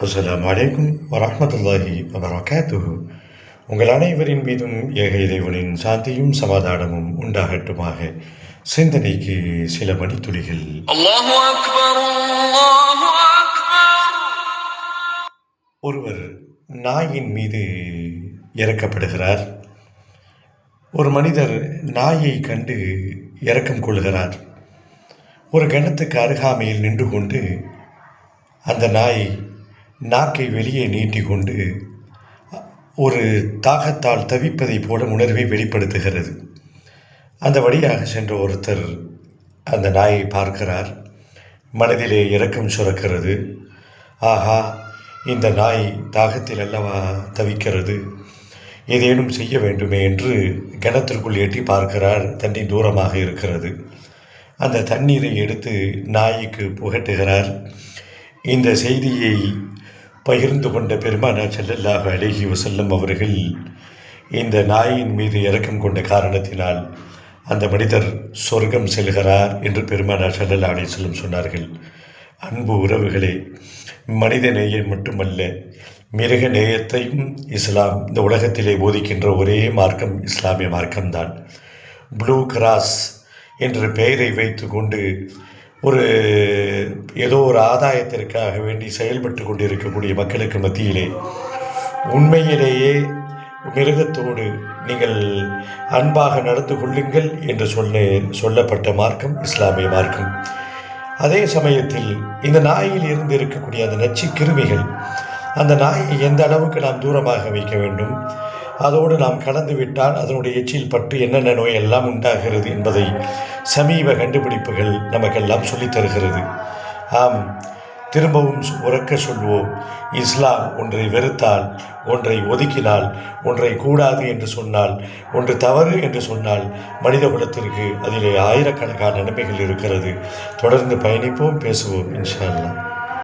அஸ்ஸலாமு அலைக்கும் வரஹ்மத்துல்லாஹி வபரகாத்துஹு. உங்கள் அனைவரின் மீதும் ஏக இறைவனின் சாந்தியும் சமாதானமும் உண்டாகட்டுமாக. சிந்தனைக்கு சில மணித்துளிகள். அல்லாஹு அக்பர், அல்லாஹு அக்பர். ஒருவர் நாயின் மீது இறக்கப்படுகிறார். ஒரு மனிதர் நாயை கண்டு இரக்கம் கொள்கிறார். ஒரு கணத்துக்கு அருகாமையில் நின்று கொண்டு அந்த நாய் நாக்கை வெளியே நீட்டிக்கொண்டு ஒரு தாகத்தால் தவிப்பதைப் போல உணர்வை வெளிப்படுத்துகிறது. அந்த வழியாக சென்ற ஒருத்தர் அந்த நாயை பார்க்கிறார். மனதிலே இரக்கம் சுரக்கிறது. ஆஹா, இந்த நாய் தாகத்தில் அல்லவா தவிக்கிறது, ஏதேனும் செய்ய வேண்டுமே என்று கிணத்திற்குள் எட்டி பார்க்கிறார். தண்ணீர் தூரமாக இருக்கிறது. அந்த தண்ணீரை எடுத்து நாய்க்கு புகட்டுகிறார். இந்த செய்தியை பகிர்ந்து கொண்ட பெருமானார் ஸல்லல்லாஹு அலைஹி வஸல்லம் அவர்கள் இந்த நாயின் மீது இரக்கம் கொண்ட காரணத்தினால் அந்த மனிதர் சொர்க்கம் செல்கிறார் என்று பெருமானார் ஸல்லல்லாஹு அலைஹி வஸல்லம் சொன்னார்கள். அன்பு உறவுகளே, மனித நேயம் மட்டுமல்ல, மிருக நேயத்தையும் இஸ்லாம் இந்த உலகத்திலே போதிக்கின்ற ஒரே மார்க்கம் இஸ்லாமிய மார்க்கம்தான். ப்ளூ கிராஸ் என்ற பெயரை வைத்து கொண்டு ஏதோ ஒரு ஆதாயத்திற்காக வேண்டி செயல்பட்டு கொண்டு இருக்கக்கூடிய மக்களுக்கு மத்தியிலே உண்மையிலேயே மிருகத்தோடு நீங்கள் அன்பாக நடந்து கொள்ளுங்கள் என்று சொல்லப்பட்ட மார்க்கம் இஸ்லாமிய மார்க்கம். அதே சமயத்தில் இந்த நாயில் இருந்து இருக்கக்கூடிய அந்த நச்சு கிருமிகள், அந்த நாயை எந்த அளவுக்கு நாம் தூரமாக வைக்க வேண்டும், அதோடு நாம் கடந்து விட்டால் அதனுடைய எச்சில் பட்டு என்னென்ன நோய் எல்லாம் உண்டாகிறது என்பதை சமீப கண்டுபிடிப்புகள் நமக்கெல்லாம் சொல்லித் தருகிறது. ஆம், திரும்பவும் உறக்க சொல்வோம், இஸ்லாம் ஒன்றை வெறுத்தால், ஒன்றை ஒதுக்கினால், ஒன்றை கூடாது என்று சொன்னால், ஒன்று தவறு என்று சொன்னால் மனித குலத்திற்கு அதிலே ஆயிரக்கணக்கான நன்மைகள் இருக்கிறது. தொடர்ந்து பயணிப்போம், பேசுவோம் இன்ஷா அல்லாஹ்.